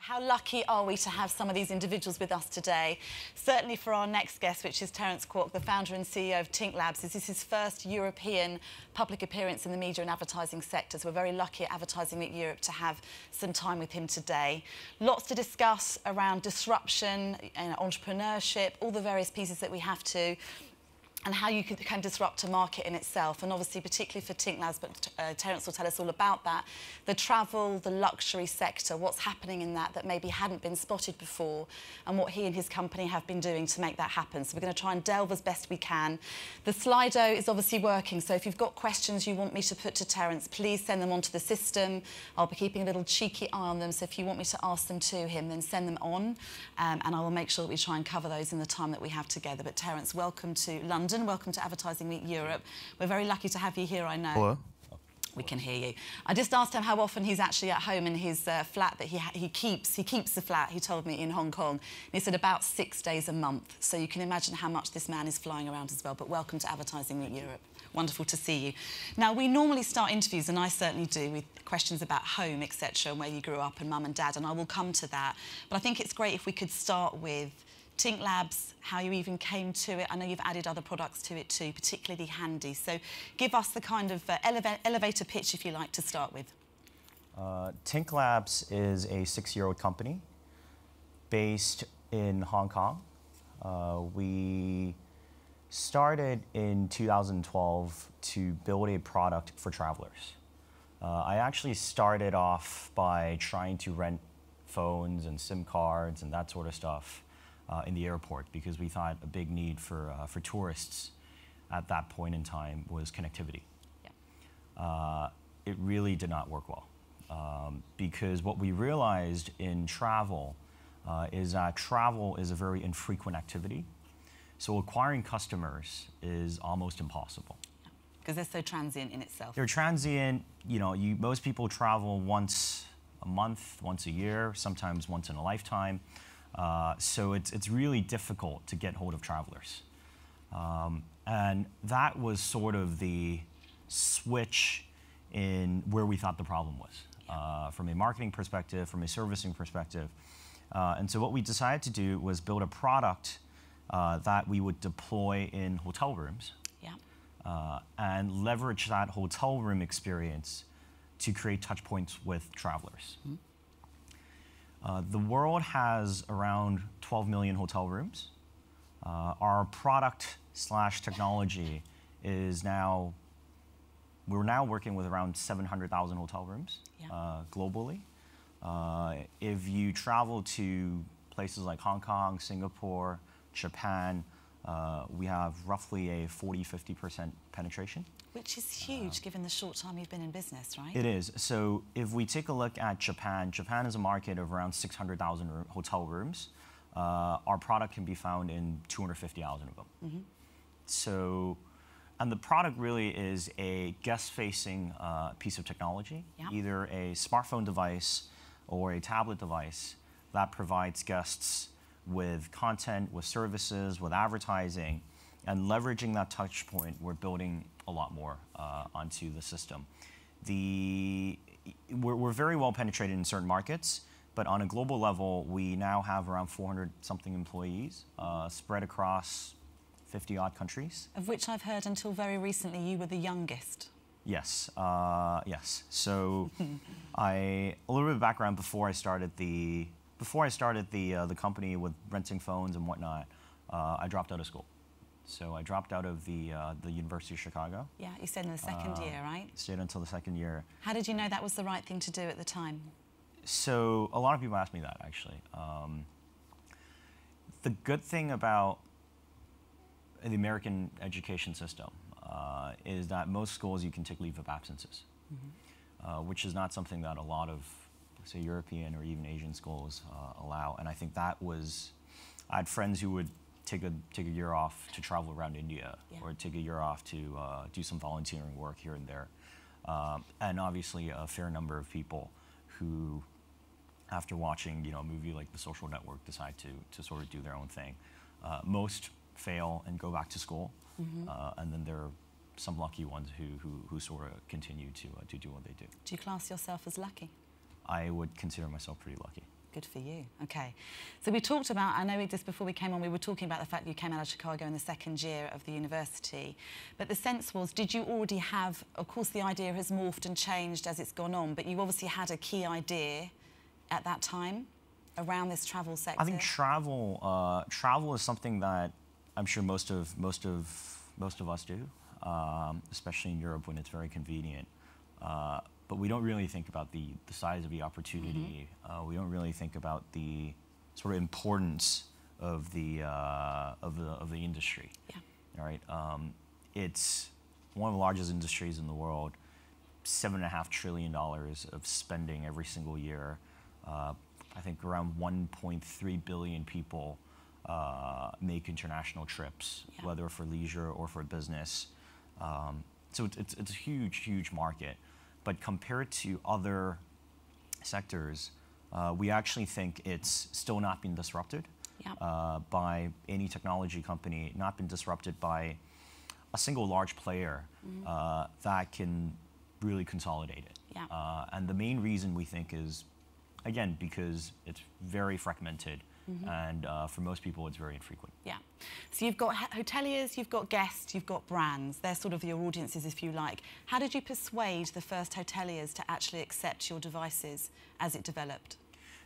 How lucky are we to have some of these individuals with us today? Certainly for our next guest, which is Terence Kwok, the founder and CEO of Tink Labs. This is his first European public appearance in the media and advertising sector. So we're very lucky at Advertising Week Europe to have some time with him today. Lots to discuss around disruption and entrepreneurship, all the various pieces that we have to, and how you can disrupt a market in itself. And obviously, particularly for Tink Labs, but Terence will tell us all about that. The travel, the luxury sector, what's happening in that maybe hadn't been spotted before, and what he and his company have been doing to make that happen. So we're going to try and delve as best we can. The Slido is obviously working, so if you've got questions you want me to put to Terence, please send them onto the system. I'll be keeping a little cheeky eye on them, so if you want me to ask them to him, then send them on, and I will make sure that we try and cover those in the time that we have together. But Terence, welcome to London. Welcome to Advertising Week Europe. We're very lucky to have you here, I know. Hello. We can hear you. I just asked him how often he's actually at home in his flat that he keeps. He keeps the flat, he told me, in Hong Kong. And he said about 6 days a month. So you can imagine how much this man is flying around as well. But welcome to Advertising Week Europe. Wonderful to see you. Now, we normally start interviews, and I certainly do, with questions about home, etc., and where you grew up and mum and dad, and I will come to that. But I think it's great if we could start with Tink Labs, how you even came to it. I know you've added other products to it too, particularly Handy. So give us the kind of elevator pitch, if you like, to start with. Tink Labs is a 6-year-old company based in Hong Kong. We started in 2012 to build a product for travelers. I actually started off by trying to rent phones and SIM cards and that sort of stuff in the airport, because we thought a big need for tourists at that point in time was connectivity. Yeah. It really did not work well, because what we realized in travel is that travel is a very infrequent activity. So acquiring customers is almost impossible. Because they're so transient in itself. They're transient. You know, most people travel once a month, once a year, sometimes once in a lifetime. So it's really difficult to get hold of travelers. And that was sort of the switch in where we thought the problem was, from a marketing perspective, from a servicing perspective. And so what we decided to do was build a product that we would deploy in hotel rooms, and leverage that hotel room experience to create touch points with travelers. Mm-hmm. The world has around 12 million hotel rooms. Our product / technology is now, we're now working with around 700,000 hotel rooms globally. If you travel to places like Hong Kong, Singapore, Japan, we have roughly a 40–50% penetration. Which is huge, given the short time you've been in business, right? It is. So if we take a look at Japan, Japan is a market of around 600,000 hotel rooms. Our product can be found in 250,000 of them. Mm-hmm. So, and the product really is a guest-facing piece of technology, either a smartphone device or a tablet device that provides guests with content, with services, with advertising, and leveraging that touch point, we're building a lot more onto the system. We're very well penetrated in certain markets, but on a global level, we now have around 400-something employees spread across 50-odd countries. Of which I've heard until very recently you were the youngest. Yes, yes. So a little bit of background before I started the company with renting phones and whatnot. I dropped out of school. So I dropped out of the University of Chicago. Yeah, you said in the second year, right? Stayed until the second year. How did you know that was the right thing to do at the time? So a lot of people ask me that, actually. The good thing about the American education system is that most schools you can take leave of absences, which is not something that a lot of, say, European or even Asian schools allow. And I think that was, I had friends who would take a year off to travel around India, or take a year off to do some volunteering work here and there. And obviously a fair number of people who, after watching a movie like The Social Network, decide to sort of do their own thing. Most fail and go back to school, and then there are some lucky ones who sort of continue to do what they do. Do you class yourself as lucky? I would consider myself pretty lucky. Good for you. Okay. So we talked about, I know just before we came on, we were talking about the fact that you came out of Chicago in the second year of the university. But the sense was, did you already have, of course the idea has morphed and changed as it's gone on, but you obviously had a key idea at that time around this travel sector? I think travel is something that I'm sure most of us do, especially in Europe when it's very convenient. But we don't really think about the size of the opportunity. We don't really think about the sort of importance of the industry. Yeah. All right. It's one of the largest industries in the world. $7.5 trillion of spending every single year. I think around 1.3 billion people make international trips, yeah. whether for leisure or for business. So it's a huge, huge market. But compared to other sectors, we actually think it's still not been disrupted yeah. by any technology company, not been disrupted by a single large player that can really consolidate it. Yeah. And the main reason we think is, again, because it's very fragmented. And for most people, it's very infrequent. Yeah. So you've got hoteliers, you've got guests, you've got brands. They're sort of your audiences, if you like. How did you persuade the first hoteliers to actually accept your devices as it developed?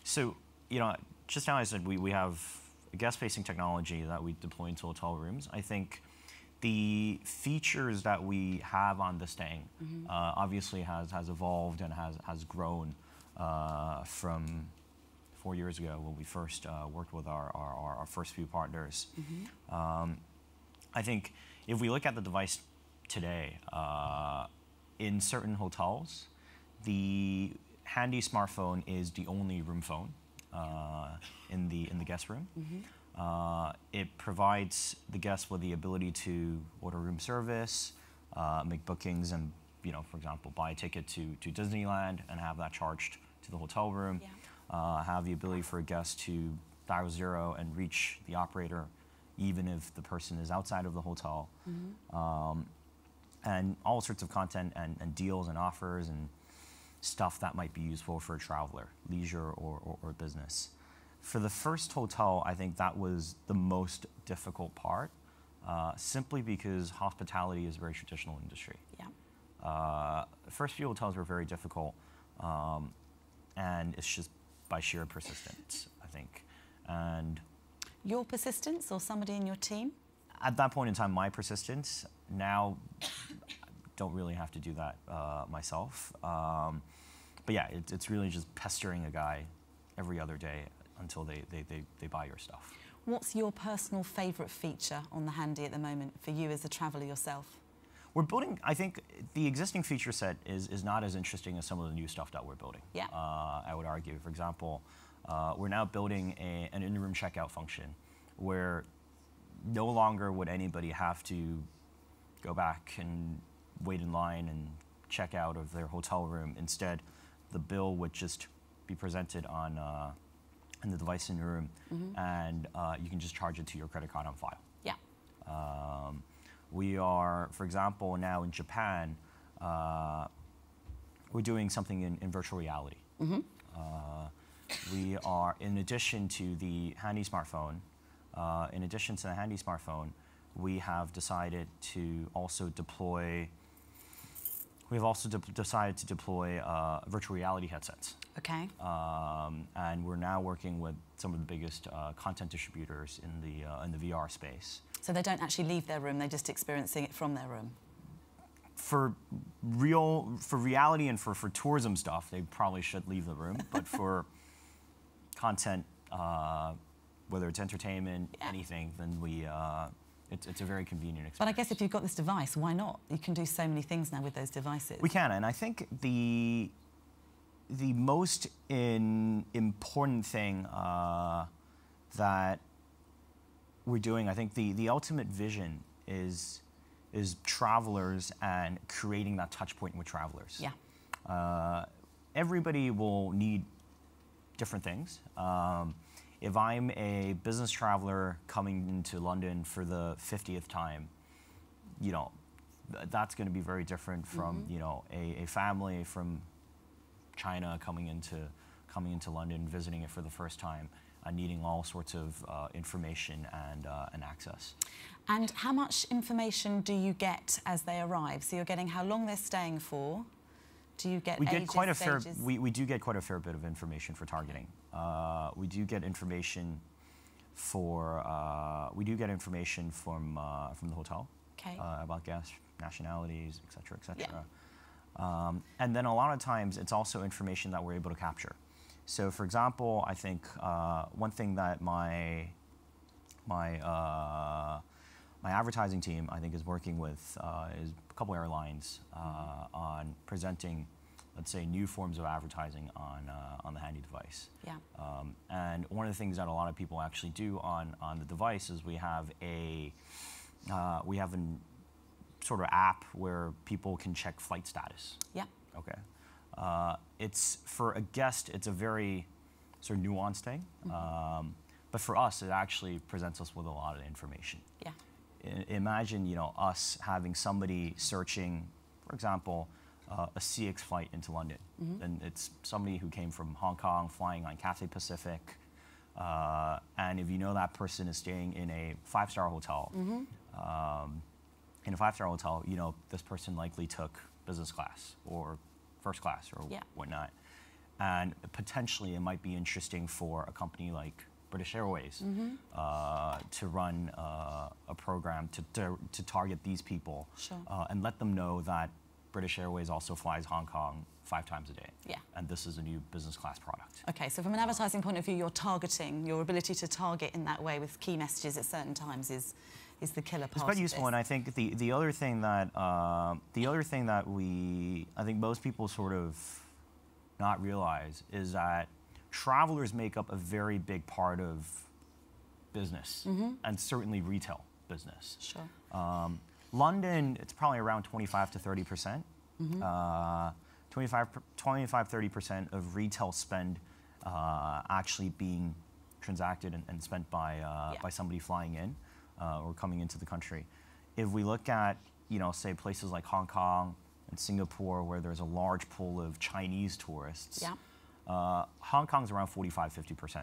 So, just now I said we have a guest-facing technology that we deploy into hotel rooms. I think the features that we have on this thing obviously has evolved and has grown from 4 years ago when we first worked with our first few partners. I think if we look at the device today, in certain hotels, the handy smartphone is the only room phone in the guest room. It provides the guests with the ability to order room service, make bookings, and for example, buy a ticket to Disneyland and have that charged to the hotel room. Yeah. Have the ability for a guest to dial 0 and reach the operator even if the person is outside of the hotel. And all sorts of content and deals and offers and stuff that might be useful for a traveler, leisure or business. For the first hotel, I think that was the most difficult part, simply because hospitality is a very traditional industry. Yeah. The first few hotels were very difficult, and it's just by sheer persistence, I think. And your persistence or somebody in your team? At that point in time, my persistence. Now, I don't really have to do that myself. But yeah, it's really just pestering a guy every other day until they buy your stuff. What's your personal favorite feature on the Handy at the moment for you as a traveler yourself? We're building, I think the existing feature set is not as interesting as some of the new stuff that we're building. Yeah. I would argue. For example, we're now building an in-room checkout function where no longer would anybody have to go back and wait in line and check out of their hotel room. Instead, the bill would just be presented on in the device in your room, and you can just charge it to your credit card on file. Yeah. We are, for example, now in Japan, we're doing something in virtual reality. We are, in addition to the handy smartphone, we have decided to also deploy. We have also decided to deploy virtual reality headsets. Okay. And we're now working with some of the biggest content distributors in the VR space. So they don't actually leave their room; they're just experiencing it from their room. For reality and for tourism stuff, they probably should leave the room. But for content, whether it's entertainment, anything, then it's a very convenient experience. But I guess if you've got this device, why not? You can do so many things now with those devices. We can, and I think the most important thing that we're doing, I think the ultimate vision is travelers and creating that touch point with travelers. Yeah. Everybody will need different things. If I'm a business traveler coming into London for the 50th time, that's going to be very different from a family from China coming into coming into London, visiting it for the first time, needing all sorts of information and access. And how much information do you get as they arrive? So you're getting how long they're staying for. Do you get ages, stages? We do get quite a fair bit of information for targeting. We do get information for from the hotel. Okay. About guests, nationalities, et cetera, et cetera. Yeah. And then a lot of times it's also information that we're able to capture. So for example, I think one thing that my advertising team, I think, is working with is a couple airlines on presenting, let's say, new forms of advertising on the handy device. Yeah. And one of the things that a lot of people actually do on the device is we have a sort of app where people can check flight status. Yeah. Okay. It's for a guest, it's a very sort of nuanced thing. But for us, it actually presents us with a lot of information. Yeah. Imagine, us having somebody searching, for example, a CX flight into London. And it's somebody who came from Hong Kong flying on Cathay Pacific. And if you know that person is staying in a 5-star hotel, in a 5-star hotel, this person likely took business class or first class or whatnot. And potentially it might be interesting for a company like British Airways to run a program to target these people. Sure. And let them know that British Airways also flies Hong Kong 5 times a day. Yeah. And this is a new business class product. Okay, so from an advertising point of view, you're targeting, your ability to target in that way with key messages at certain times is the killer part. It's quite useful, and I think the other thing that I think most people sort of not realize is that travelers make up a very big part of business, and certainly retail business. Sure. London, it's probably around 25 to 30%. 25-30% of retail spend actually being transacted and spent by somebody flying in or coming into the country. If we look at, say places like Hong Kong and Singapore, where there's a large pool of Chinese tourists, Hong Kong's around 45-50%.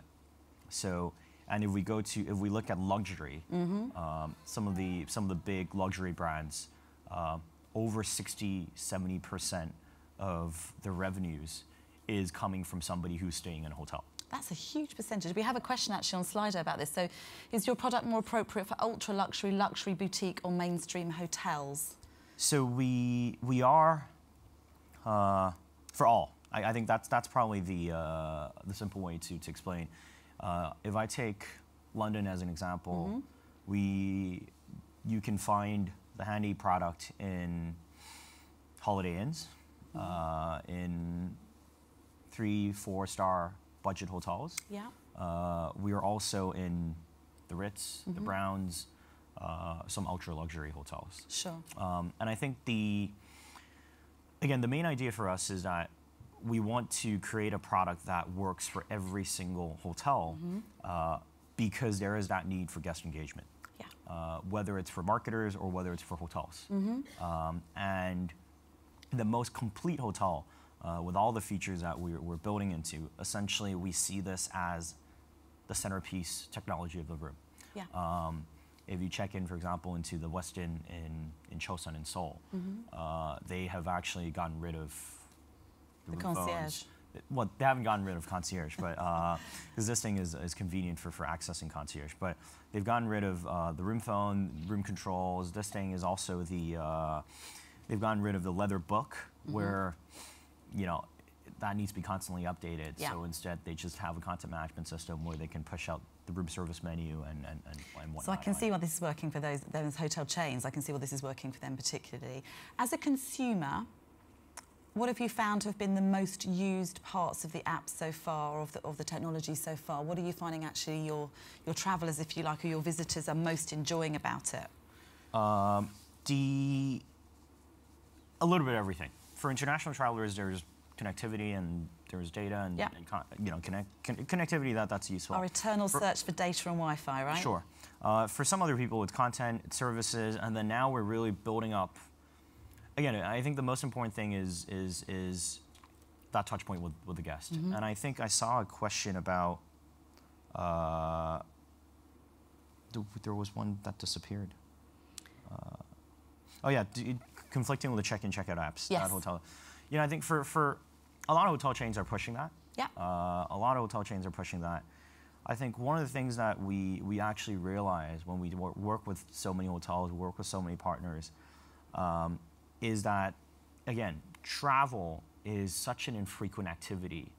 So, and if we look at luxury, some of the big luxury brands, over 60-70% of the revenues is coming from somebody who's staying in a hotel. That's a huge percentage. We have a question actually on Slido about this. So, is your product more appropriate for ultra luxury, luxury boutique, or mainstream hotels? So we are for all. I think that's probably the simple way to explain. If I take London as an example, you can find the handy product in Holiday Inns, in 3-4 star budget hotels. Yeah. We are also in the Ritz, the Browns, some ultra luxury hotels. Sure. And I think the main idea for us is that we want to create a product that works for every single hotel because there is that need for guest engagement. Yeah. Whether it's for marketers or whether it's for hotels. And the most complete hotel with all the features that we're building into, essentially we see this as the centerpiece technology of the room. Yeah. If you check in, for example, into the Westin in Chosun in Seoul, they have actually gotten rid of the concierge. Well, they haven't gotten rid of concierge, but because this thing is convenient for accessing concierge. But they've gotten rid of the room phone, room controls. This thing is also they've gotten rid of the leather book, where that needs to be constantly updated. Yeah. So instead, they just have a content management system where they can push out the room service menu and whatnot. So I can see why this is working for those hotel chains. I can see why this is working for them particularly. As a consumer, what have you found to have been the most used parts of the app so far, or of the technology so far? What are you finding actually your travellers, if you like, or your visitors are most enjoying about it? A little bit of everything. For international travelers, there's connectivity and there's data and, connectivity that's useful. Our eternal search for data and Wi-Fi, right? Sure. For some other people, it's content, it's services, and then now we're really building up. Again, I think the most important thing is that touch point with the guest. And I think I saw a question about, there was one that disappeared. Oh yeah, conflicting with the check-in, check-out apps Yes. at hotel. You know, I think for a lot of hotel chains are pushing that. Yeah. A lot of hotel chains are pushing that. I think one of the things that we actually realize when we work with so many hotels, work with so many partners, is that, again, travel is such an infrequent activity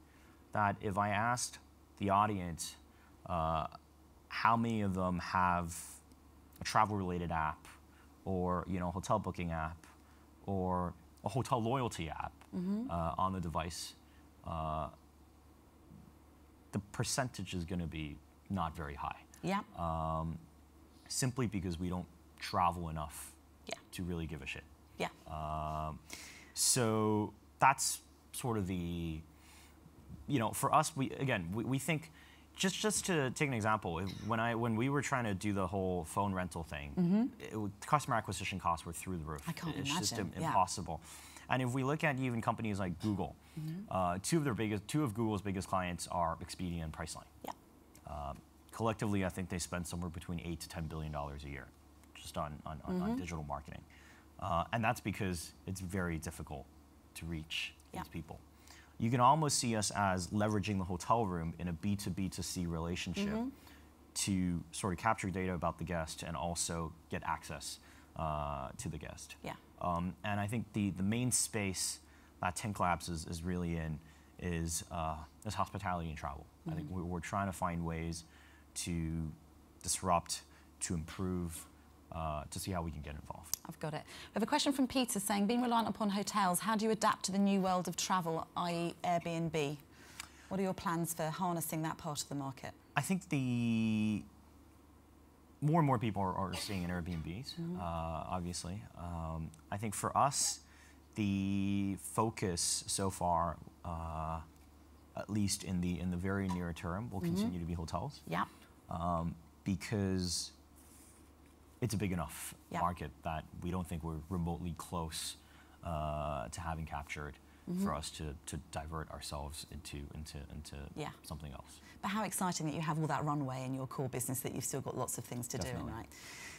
that if I asked the audience how many of them have a travel-related app, or hotel booking app, or a hotel loyalty app on the device, the percentage is going to be not very high. Yeah. Simply because we don't travel enough Yeah. to really give a shit. Yeah. So that's sort of the, for us, we think, just to take an example, when we were trying to do the whole phone rental thing, customer acquisition costs were through the roof. I can't it's imagine. just impossible. And if we look at even companies like Google, two of Google's biggest clients are Expedia and Priceline. Yeah. Collectively, I think they spend somewhere between $8 to $10 billion a year just on digital marketing. And that's because it's very difficult to reach these people. You can almost see us as leveraging the hotel room in a B2B2C relationship to sort of capture data about the guest and also get access to the guest. Yeah. And I think the main space that Tink Labs is really in is hospitality and travel. I think we're trying to find ways to disrupt, to improve, to see how we can get involved. I've got it. We have a question from Peter saying, being reliant upon hotels, how do you adapt to the new world of travel, i.e. Airbnb? What are your plans for harnessing that part of the market? I think more and more people are staying in Airbnbs, obviously. I think for us, the focus so far, at least in the very near term, will continue to be hotels. Yeah. Because it's a big enough market that we don't think we're remotely close to having captured for us to divert ourselves into something else. But how exciting that you have all that runway in your core business, that you've still got lots of things to do, right?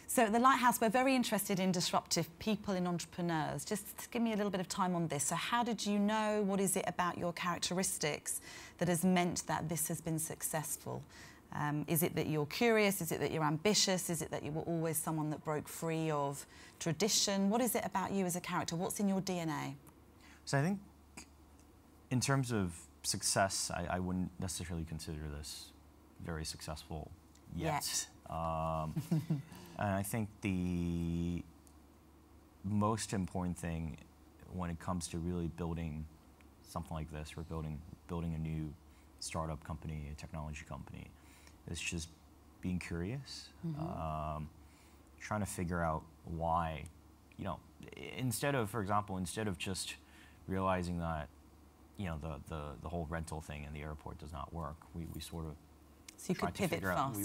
So at the Lighthouse, we're very interested in disruptive people and entrepreneurs. Just give me a little bit of time on this. So how did you know? What is it about your characteristics that has meant that this has been successful? Is it that you're curious? Is it that you're ambitious? Is it that you were always someone that broke free of tradition? What is it about you as a character? What's in your DNA? So I think in terms of success, I wouldn't necessarily consider this very successful yet. And I think the most important thing when it comes to really building something like this, or building a new startup company, a technology company, is just being curious, trying to figure out why, instead of just realizing that, the whole rental thing in the airport does not work, we sort of so you could pivot fast.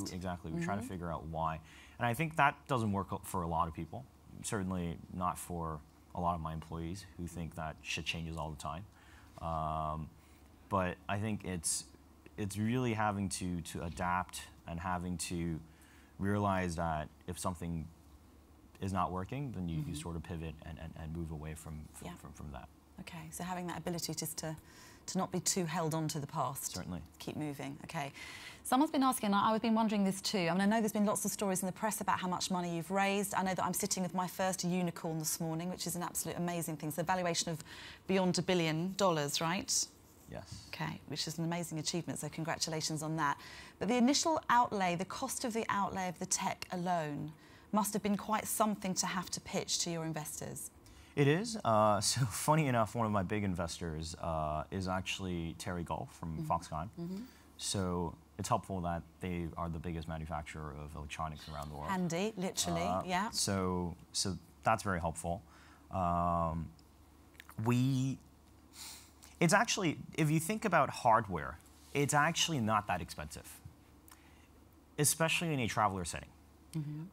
We try to figure out why. And I think that doesn't work for a lot of people, certainly not for a lot of my employees who think that shit changes all the time. But I think it's really having to adapt and having to realize that if something is not working, then you sort of pivot and move away from that. Okay, so having that ability just to not be too held on to the past. Certainly. Keep moving, okay. Someone's been asking, and I've been wondering this too, I know there's been lots of stories in the press about how much money you've raised. I know that I'm sitting with my first unicorn this morning, which is an absolute amazing thing. So a valuation of beyond $1 billion, right? Yes. Okay, which is an amazing achievement, so congratulations on that. But the initial outlay, the cost of the outlay of the tech alone, must have been quite something to have to pitch to your investors. It is. So funny enough, one of my big investors is actually Terry Gulf from Foxconn. So it's helpful that they are the biggest manufacturer of electronics around the world. Handy, literally, yeah. So that's very helpful. It's actually, if you think about hardware, it's actually not that expensive, especially in a traveler setting.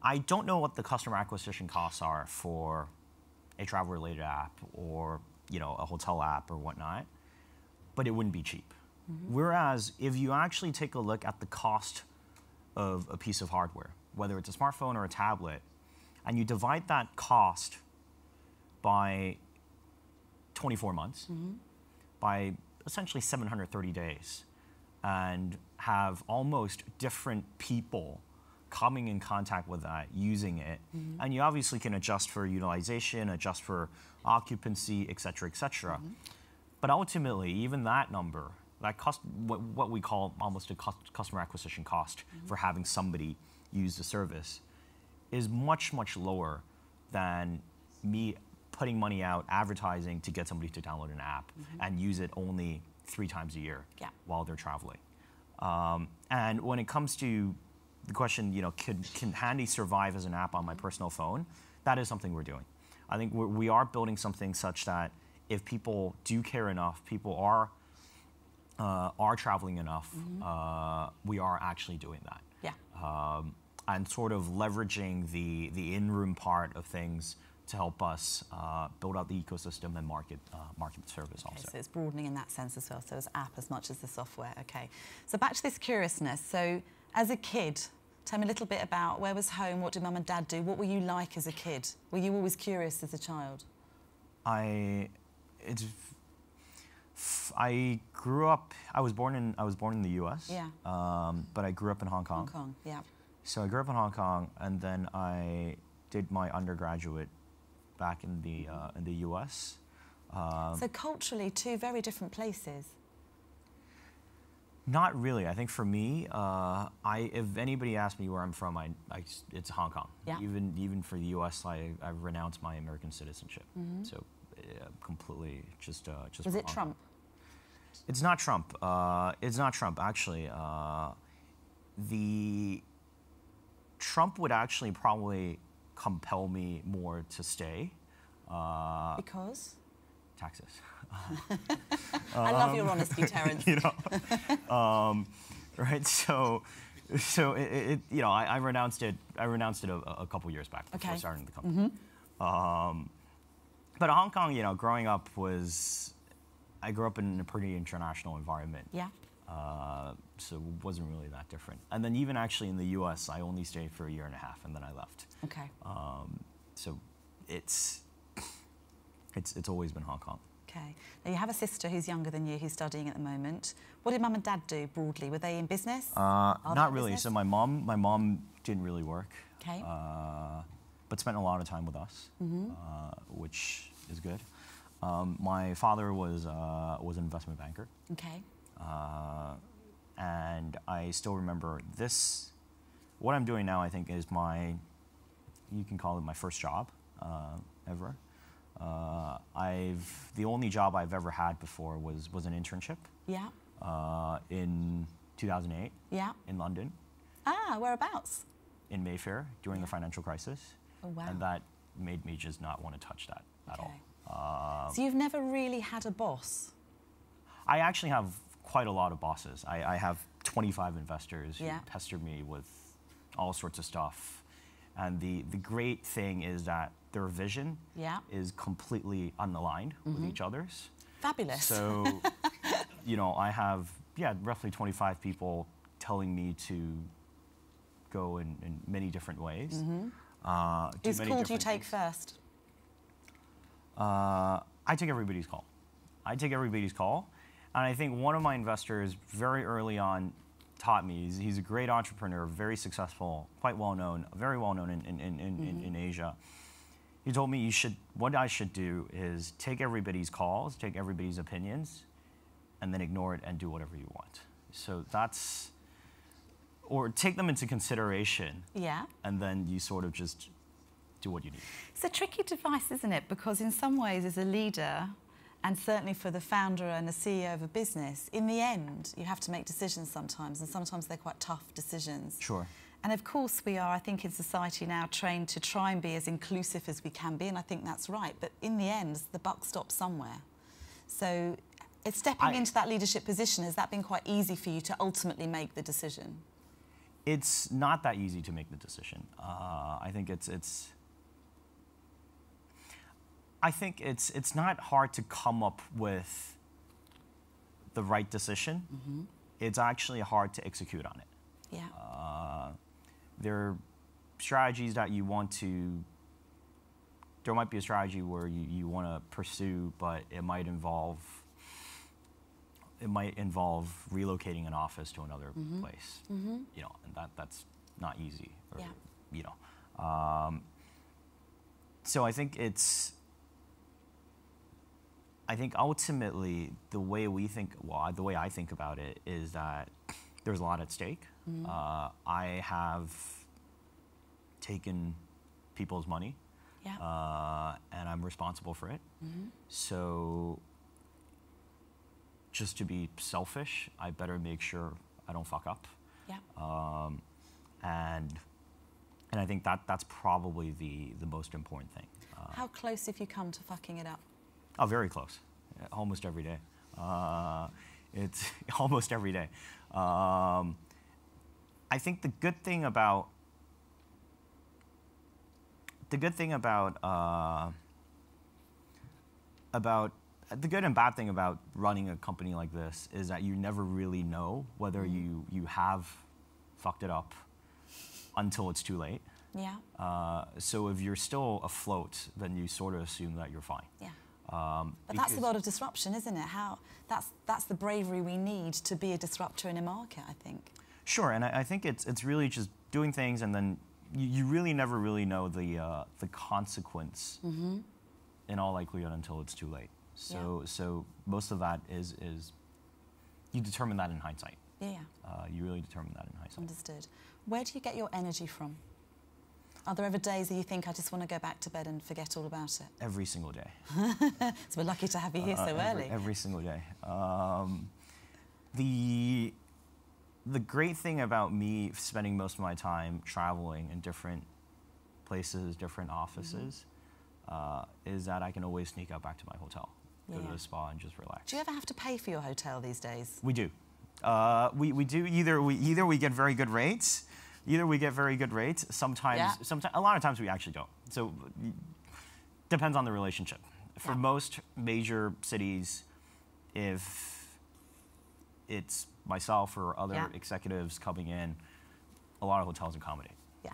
I don't know what the customer acquisition costs are for a travel-related app or a hotel app or whatnot, but it wouldn't be cheap. Whereas if you actually take a look at the cost of a piece of hardware, whether it's a smartphone or a tablet, and you divide that cost by 24 months, by essentially 730 days, and have almost different people coming in contact with that, using it, and you obviously can adjust for utilization, adjust for occupancy, et cetera, et cetera. But ultimately, even that number, that cost, what we call almost a customer acquisition cost for having somebody use the service, is much, much lower than me putting money out advertising to get somebody to download an app and use it only 3 times a year while they're traveling. And when it comes to the question, you know, can Handy survive as an app on my personal phone? That is something we're doing. I think we are building something such that if people do care enough, people are traveling enough, we are actually doing that. And sort of leveraging the in-room part of things to help us build out the ecosystem and market the service also. So it's broadening in that sense as well, so it's app as much as the software. Okay, so back to this curiousness. So as a kid, tell me a little bit about where was home, what did mum and dad do, what were you like as a kid? Were you always curious as a child? I grew up, I was born in the US, but I grew up in Hong Kong. Hong Kong, yeah. So I grew up in Hong Kong, and then I did my undergraduate back in the US. So culturally, 2 very different places. Not really. I think for me, if anybody asks me where I'm from, it's Hong Kong. Yeah. Even for the US, I renounced my American citizenship. So completely just Was it Trump? It's not Trump. It's not Trump, actually. Trump would actually probably compel me more to stay. Because? Taxes. I love your honesty, Terence. You know, right? So it you know, I renounced it. I renounced it a couple years back before starting the company. But Hong Kong, you know, growing up I grew up in a pretty international environment. Yeah. So it wasn't really that different. And then even actually in the US, I only stayed for 1.5 years and then I left. Okay. So it's always been Hong Kong. Okay. Now you have a sister who's younger than you, who's studying at the moment. What did mum and dad do broadly? Were they in business? Not really. Business? So my mom didn't really work. Okay. But spent a lot of time with us, which is good. My father was an investment banker. Okay. And I still remember this. What I'm doing now, I think, is you can call it my first job ever. The only job I've ever had before was an internship. Yeah. In 2008. Yeah. In London. Ah, whereabouts? In Mayfair during the financial crisis. Oh, wow. And that made me just not want to touch that at all. So you've never really had a boss? I actually have quite a lot of bosses. I have 25 investors who pester me with all sorts of stuff. And the great thing is that their vision is completely unaligned with each other's. Fabulous. So, you know, I have, roughly 25 people telling me to go in many different ways. Whose call do you take first? I take everybody's call. I take everybody's call. And I think one of my investors very early on taught me, he's a great entrepreneur, very successful, quite well known, very well known in Asia. He told me what I should do is take everybody's calls, take everybody's opinions, and then ignore it and do whatever you want. So or take them into consideration. Yeah. And then you sort of just do what you need. It's a tricky device, isn't it? Because in some ways, as a leader, and certainly for the founder and the CEO of a business, in the end, you have to make decisions sometimes, and sometimes they're quite tough decisions. Sure. And of course we are, I think, in society now trained to try and be as inclusive as we can be, and I think that's right. But in the end, the buck stops somewhere. So it's stepping into that leadership position, has that been quite easy for you to ultimately make the decision? It's not that easy to make the decision. I think it's not hard to come up with the right decision, it's actually hard to execute on it. Yeah. There are strategies that you want to, there might be a strategy where you want to pursue, but it might involve relocating an office to another place. You know, and that's not easy. Or, Yeah. You know, so I think ultimately the way I think about it is that there's a lot at stake. I have taken people's money, and I'm responsible for it. So just to be selfish, I better make sure I don't fuck up. Yeah. And I think that's probably the most important thing. How close have you come to fucking it up? Oh, very close. Almost every day. It's almost every day. I think the good thing about the good and bad thing about running a company like this is that you never really know whether you have fucked it up until it's too late. Yeah. So if you're still afloat, then you sort of assume that you're fine. Yeah. But that's a lot of disruption, isn't it? That's the bravery we need to be a disruptor in a market, I think. Sure, and I think it's really just doing things, and then you really never really know the consequence in all likelihood until it's too late. So most of that is you determine that in hindsight. Yeah. You really determine that in hindsight. Understood. Where do you get your energy from? Are there ever days that you think, I just want to go back to bed and forget all about it? Every single day. So we're lucky to have you here so early. Every single day. The great thing about me spending most of my time traveling in different places, different offices, is that I can always sneak out back to my hotel, go to the spa and just relax. Do you ever have to pay for your hotel these days? We do. We do. Either we get very good rates. Sometimes, a lot of times we actually don't. So depends on the relationship. For most major cities, if it's myself or other executives coming in, a lot of hotels accommodate. Yeah.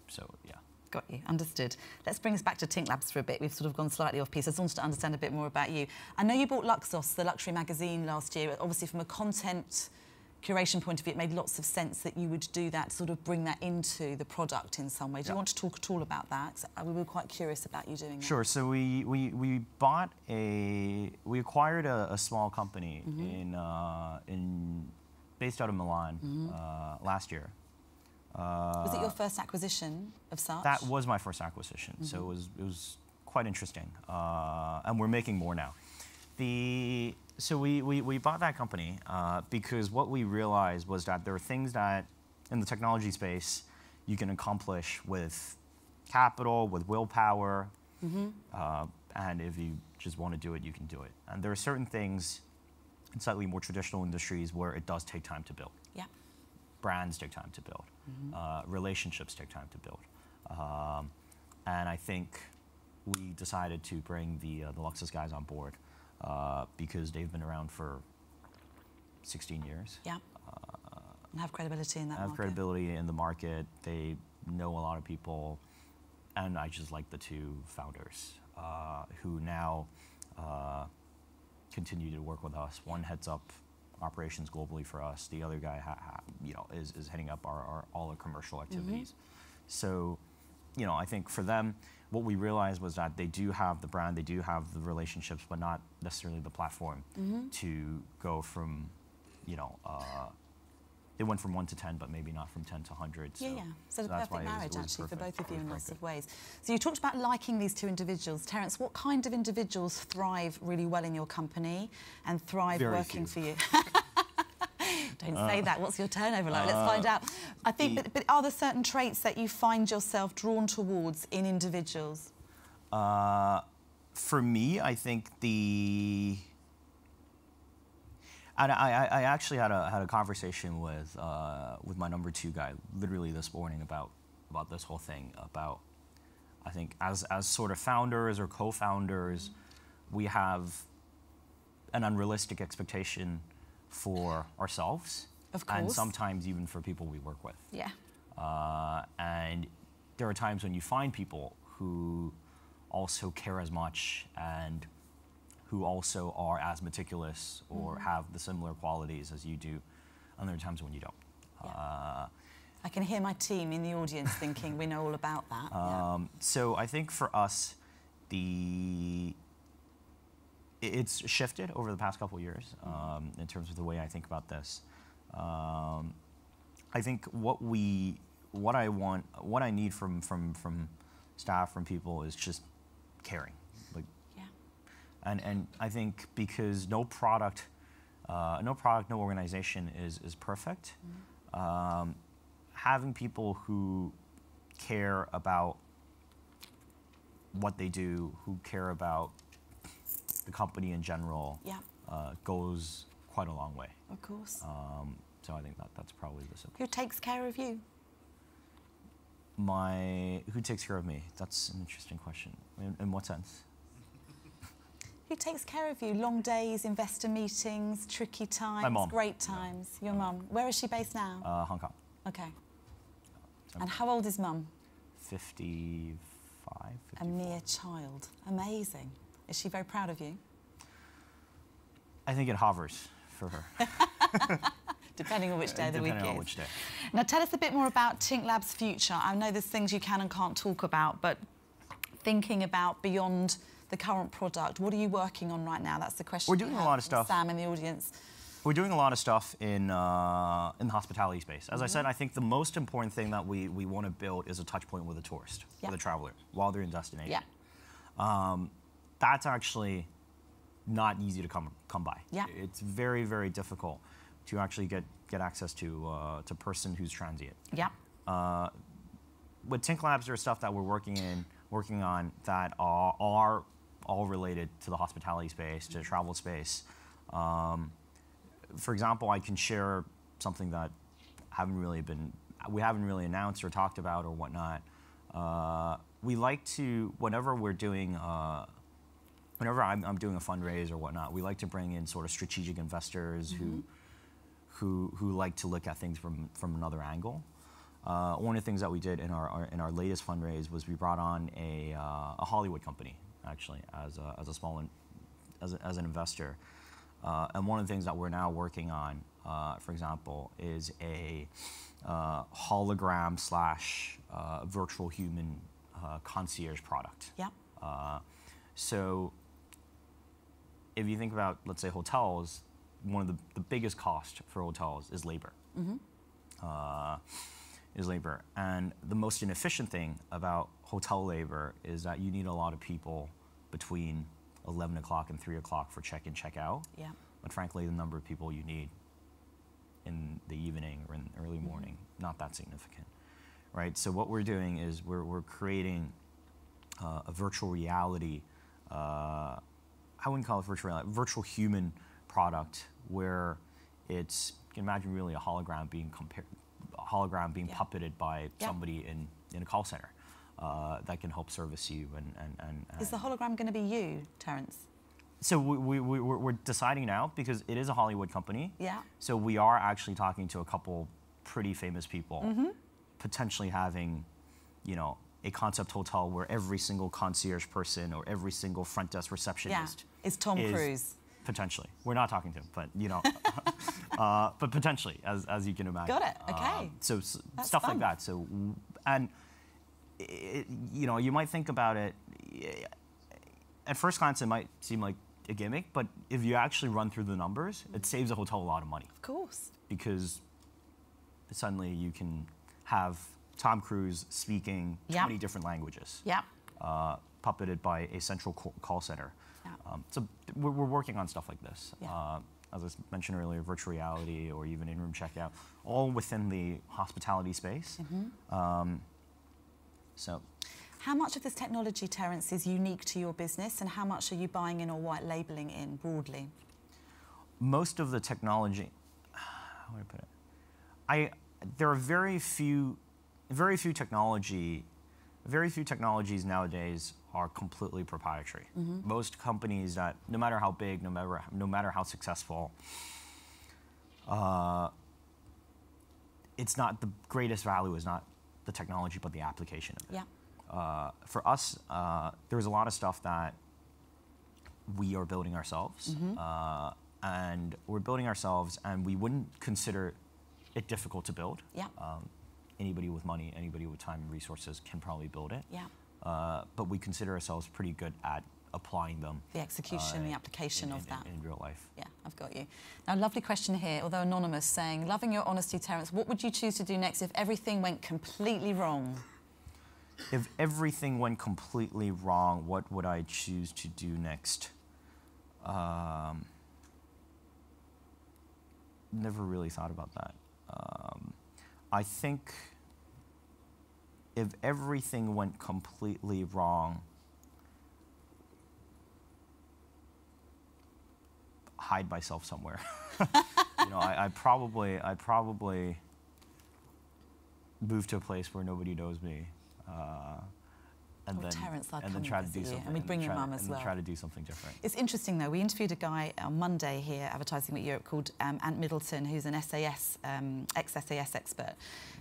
So yeah. Got you. Understood. Let's bring us back to Tink Labs for a bit. We've sort of gone slightly off piece. I just wanted to understand a bit more about you. I know you bought Luxus, the luxury magazine, last year. Obviously, from a content curation point of view, it made lots of sense that you would do that, sort of bring that into the product in some way. Do you want to talk at all about that? We were quite curious about you doing that. Sure. So we acquired a small company based out of Milan last year. Was it your first acquisition of such? That was my first acquisition. So it was quite interesting, and we're making more now. So we bought that company because what we realized was that there are things that in the technology space you can accomplish with capital, with willpower, and if you just want to do it, you can do it. And there are certain things in slightly more traditional industries where it does take time to build. Yeah. Brands take time to build. Relationships take time to build. And I think we decided to bring the Luxus guys on board because they've been around for 16 years. Yeah. And have credibility in that market. Have credibility in the market. They know a lot of people. And I just like the two founders who now continue to work with us. One heads up operations globally for us. The other guy, is heading up all our commercial activities. So, I think for them, what we realized was that they do have the brand, they do have the relationships, but not necessarily the platform to go from, they went from 1 to 10, but maybe not from 10 to 100. So, So the perfect marriage, actually, for both of you in lots of ways. So you talked about liking these two individuals. Terence, what kind of individuals thrive really well in your company and thrive working for you? Don't say that. What's your turnover like? Let's find out. I think, but are there certain traits that you find yourself drawn towards in individuals? For me, I think I actually had a conversation with my number 2 guy literally this morning about this whole thing. About, I think as sort of founders or co-founders, we have an unrealistic expectation for ourselves. Of course. And sometimes even for people we work with. Yeah. And there are times when you find people who also care as much and who also are as meticulous or have the similar qualities as you do, and there are times when you don't. Yeah. I can hear my team in the audience thinking we know all about that. So I think for us, it's shifted over the past couple of years in terms of the way I think about this. I think what I need from staff, from people, is just caring. Like, yeah. And I think because no product, no organization is perfect. Having people who care about what they do, who care about the company in general, yeah. Goes quite a long way. Of course. So I think that's probably the simple. Who takes care of you? Who takes care of me? That's an interesting question. In what sense? Who takes care of you? Long days, investor meetings, tricky times, My mom. great times. Your mum. Where is she based now? Hong Kong. Okay. And how old is mum? 55. A mere child. Amazing. Is she very proud of you? I think it hovers for her. Depending on which day of the week it is. Depending on which day. Now tell us a bit more about Tink Labs' future. I know there's things you can and can't talk about, but thinking about beyond the current product, what are you working on right now? That's the question. We're doing a lot of stuff. Sam in the audience. We're doing a lot of stuff in the hospitality space. As I said, I think the most important thing that we want to build is a touch point with a tourist, with a traveler, while they're in destination. Yeah. That's actually not easy to come by. Yeah. It's very, very difficult to actually get access to a person who's transient. Yeah. With Tink Labs, there's stuff that we're working on that are all related to the hospitality space, to the travel space. For example, I can share something that we haven't really announced or talked about or whatnot. We like to, whenever I'm doing a fundraise or whatnot, we like to bring in sort of strategic investors who like to look at things from another angle. One of the things that we did in our latest fundraise was we brought on a Hollywood company, actually, as an investor. And one of the things that we're now working on, for example, is a hologram / virtual human concierge product. Yeah. So if you think about, let's say, hotels, one of the biggest costs for hotels is labor. And the most inefficient thing about hotel labor is that you need a lot of people between 11 o'clock and 3 o'clock for check-in, check-out. Yeah. But frankly, the number of people you need in the evening or in the early morning, not that significant, right? So what we're doing is we're creating a virtual reality, I wouldn't call it virtual reality, virtual human product where it's, you can imagine really a hologram being puppeted by somebody in a call center that can help service you and Is the hologram going to be you, Terence? So we're deciding now because it is a Hollywood company. Yeah. So we are actually talking to a couple pretty famous people, potentially having, a concept hotel where every single concierge person or every single front desk receptionist is Tom Cruise. Potentially. We're not talking to him, but but potentially, as you can imagine. Got it. Okay. So That's stuff fun. like that. So, and you might think about it. At first glance, it might seem like a gimmick, but if you actually run through the numbers, it saves a hotel a lot of money. Of course. Because suddenly you can have Tom Cruise speaking 20 different languages. Yeah. Puppeted by a central call center. Yeah. So we're working on stuff like this. Yeah. As I mentioned earlier, virtual reality or even in-room checkout, all within the hospitality space. So. How much of this technology, Terence, is unique to your business, and how much are you buying in or white labeling in broadly? Most of the technology, how would I put it? There are very few very few technologies nowadays are completely proprietary. Most companies that, no matter how big, no matter how successful, it's not the greatest value is not the technology, but the application of it. Yeah. For us, there's a lot of stuff that we are building ourselves, and we're building ourselves, and we wouldn't consider it difficult to build. Yeah. Anybody with money, anybody with time and resources can probably build it. Yeah. But we consider ourselves pretty good at applying them. The execution, the application of that. In real life. Yeah, I've got you. Now, lovely question here, although anonymous, saying, loving your honesty, Terence, what would you choose to do next if everything went completely wrong? If everything went completely wrong, what would I choose to do next? Never really thought about that. I think if everything went completely wrong, hide myself somewhere. You know, I probably move to a place where nobody knows me, and then Terence, I'd and come then try to and do visit you, something. and we'd bring your mum as well. Try to do something different. It's interesting though. We interviewed a guy on Monday here, Advertising Week Europe, called Ant Middleton, who's an SAS, ex-SAS expert,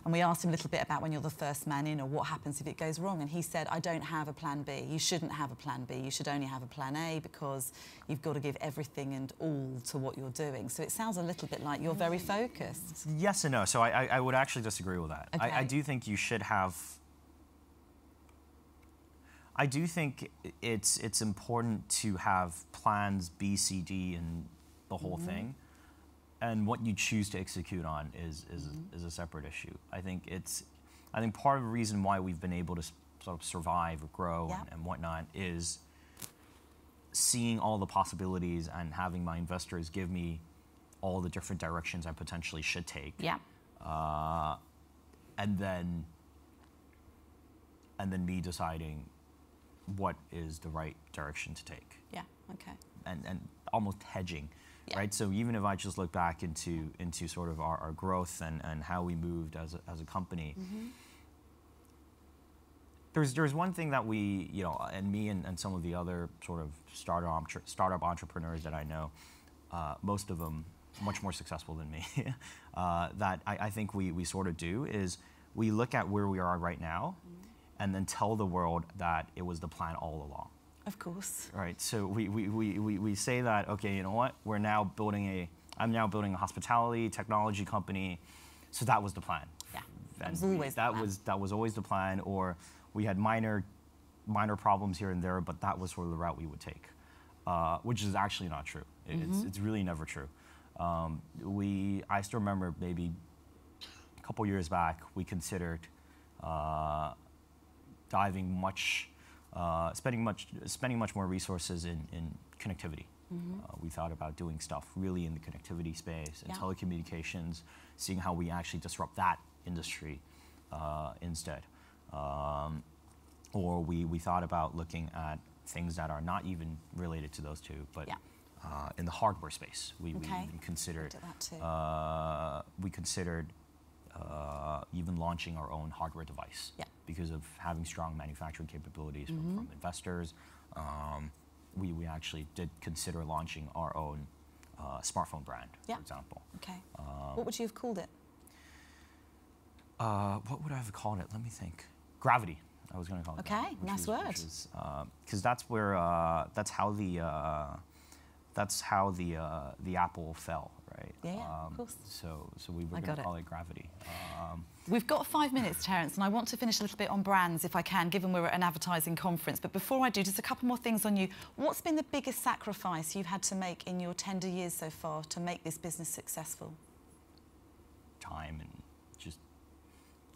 and we asked him a little bit about when you're the first man in, or what happens if it goes wrong, and he said, "I don't have a plan B. You shouldn't have a plan B. You should only have a plan A because you've got to give everything and all to what you're doing." So it sounds a little bit like you're very focused. Yes and no. So I would actually disagree with that. Okay. I do think you should have. I do think it's important to have plans B, C, D, and the whole thing, and what you choose to execute on is a separate issue. I think part of the reason why we've been able to sort of survive or grow and whatnot is seeing all the possibilities and having my investors give me all the different directions I potentially should take. Yeah. And then me deciding what is the right direction to take. Yeah. Okay. And almost hedging, right? So even if I just look back into sort of our growth and how we moved as a company, there's one thing that we, you know, and me and some of the other sort of startup entrepreneurs that I know, most of them much more successful than me, that I think we sort of do is we look at where we are right now, and then tell the world that it was the plan all along. Of course. Right. So we say that, okay, you know what? I'm now building a hospitality technology company. So that was the plan. Yeah. That was always the plan. That was always the plan. Or we had minor problems here and there, but that was sort of the route we would take, which is actually not true. It's really never true. I still remember maybe a couple years back, we considered spending much more resources in connectivity. We thought about doing stuff really in the connectivity space and telecommunications, seeing how we actually disrupt that industry instead. Or we thought about looking at things that are not even related to those two, but in the hardware space. We even considered even launching our own hardware device because of having strong manufacturing capabilities from investors. We actually did consider launching our own smartphone brand, for example. Okay. What would you have called it? What would I have called it? Let me think. Gravity. I was going to call it. Okay, nice word. Because that's how the apple fell, right? Yeah, of course. So we were going to call it Gravity. We've got 5 minutes, Terence, and I want to finish a little bit on brands, if I can, given we're at an advertising conference. But before I do, just a couple more things on you. What's been the biggest sacrifice you've had to make in your tender years so far to make this business successful? Time and just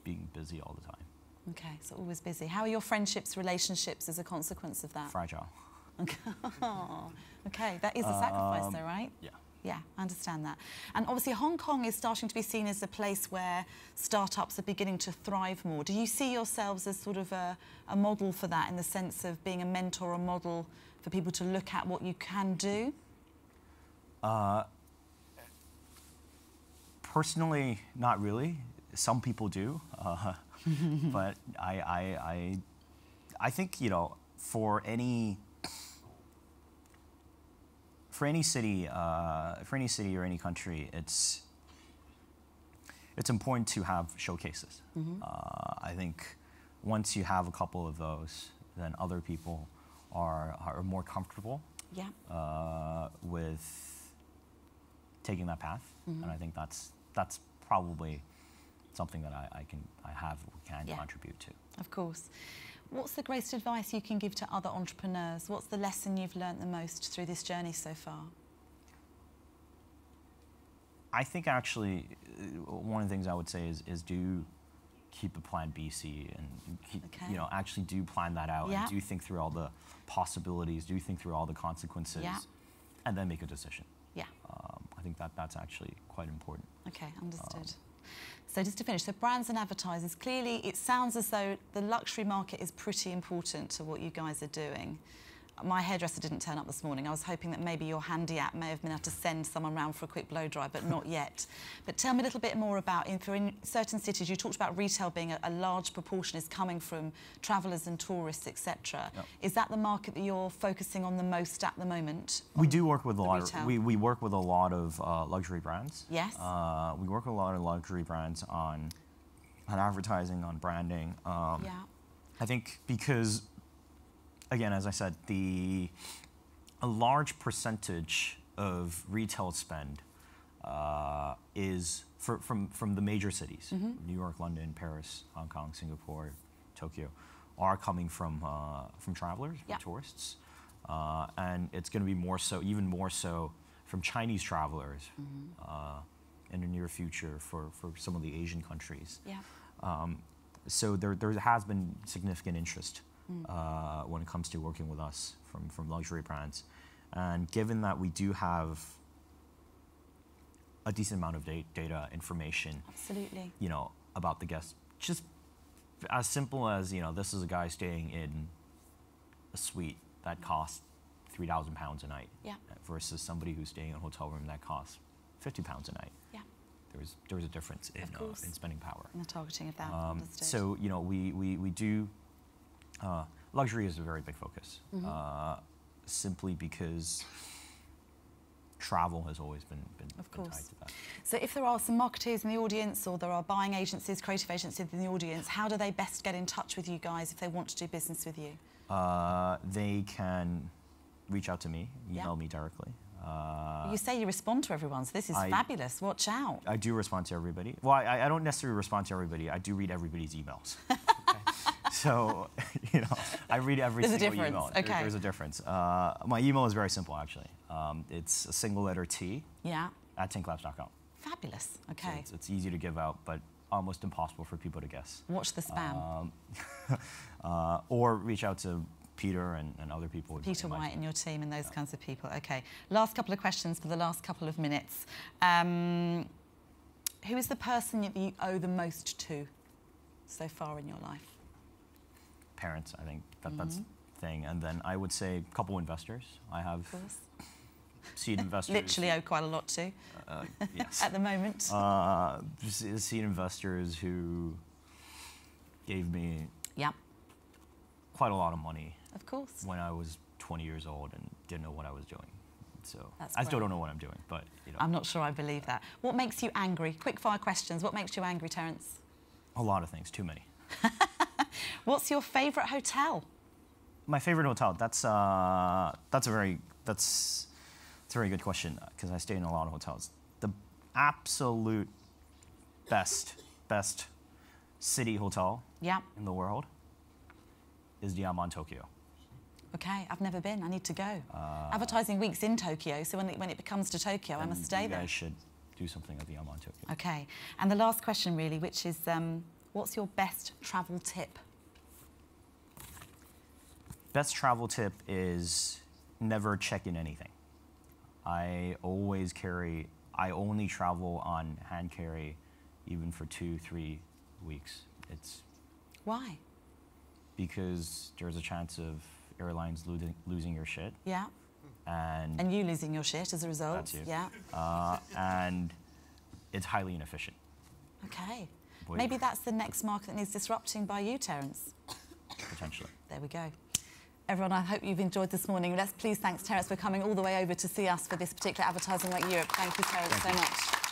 being busy all the time. Okay, so always busy. How are your friendships, relationships as a consequence of that? Fragile. Okay, that is a sacrifice though, right? Yeah. Yeah, I understand that. And obviously Hong Kong is starting to be seen as a place where startups are beginning to thrive more. Do you see yourselves as sort of a model for that, in the sense of being a mentor or model for people to look at what you can do? Personally, not really. Some people do, but I I think, you know, for any city or any country, it's important to have showcases. I think once you have a couple of those, then other people are more comfortable with taking that path, and I think that's probably something that I can contribute to. Of course. What's the greatest advice you can give to other entrepreneurs? What's the lesson you've learned the most through this journey so far? I think actually one of the things I would say is do keep a plan B, C, and keep, you know, actually do plan that out and do think through all the possibilities, do think through all the consequences, and then make a decision. Yeah. I think that's actually quite important. Okay, understood. So just to finish, so brands and advertisers, clearly it sounds as though the luxury market is pretty important to what you guys are doing. My hairdresser didn't turn up this morning. I was hoping that maybe your handy app may have been able to send someone round for a quick blow dry, but not yet. But tell me a little bit more about, in certain cities, you talked about retail being a large proportion is coming from travellers and tourists, etc. Yep. Is that the market that you're focusing on the most at the moment? We do work with a lot of, we work with a lot of luxury brands. Yes. We work with a lot of luxury brands on advertising, on branding. I think because, again, as I said, a large percentage of retail spend is from the major cities, New York, London, Paris, Hong Kong, Singapore, Tokyo, are coming from travelers, from tourists, and it's going to be more so, even more so, from Chinese travelers in the near future for some of the Asian countries. So there has been significant interest when it comes to working with us from luxury brands. And given that we do have a decent amount of data, information, you know, about the guests, just as simple as, you know, this is a guy staying in a suite that costs £3,000 a night versus somebody who's staying in a hotel room that costs £50 a night. There's a difference in spending power. And the targeting of that, so, you know, we do, luxury is a very big focus, simply because travel has always been tied to that. So if there are some marketeers in the audience, or there are buying agencies, creative agencies in the audience, how do they best get in touch with you guys if they want to do business with you? They can reach out to me, email me directly. You say you respond to everyone, so this is fabulous. Watch out. I do respond to everybody. Well, I don't necessarily respond to everybody. I do read everybody's emails. So, you know, I read every single email. There's a difference. My email is very simple, actually. It's a single letter T at tinklabs.com. Fabulous. Okay. So it's easy to give out, but almost impossible for people to guess. Watch the spam. Or reach out to Peter and other people. Peter White and your team and those kinds of people. Okay. Last couple of questions for the last couple of minutes. Who is the person that you owe the most to so far in your life? Parents, I think that's the thing. And then I would say a couple investors. I have seed investors. Literally owe quite a lot to. Yes. At the moment. Seed investors who gave me quite a lot of money. Of course. When I was 20 years old and didn't know what I was doing. So I still don't know what I'm doing, but you know. I'm not sure I believe that. What makes you angry? Quick fire questions. What makes you angry, Terence? A lot of things, too many. What's your favourite hotel? My favourite hotel, that's a very good question, because I stay in a lot of hotels. The absolute best city hotel in the world is the Aman Tokyo. Okay, I've never been. I need to go. Advertising Week's in Tokyo, so when it comes to Tokyo, I must stay there. You guys should do something at the Aman Tokyo. Okay, and the last question really, which is, what's your best travel tip? Best travel tip is never check in anything. I only travel on hand carry, even for 2-3 weeks. Why? Because there's a chance of airlines losing your shit. Yeah. And you losing your shit as a result. That's you. Yeah. And it's highly inefficient. Okay. Maybe that's the next market that needs disrupting by you, Terence. potentially. There we go. Everyone, I hope you've enjoyed this morning. Let's please thank Terence for coming all the way over to see us for this particular Advertising Week Europe. Thank you, Terence, so much.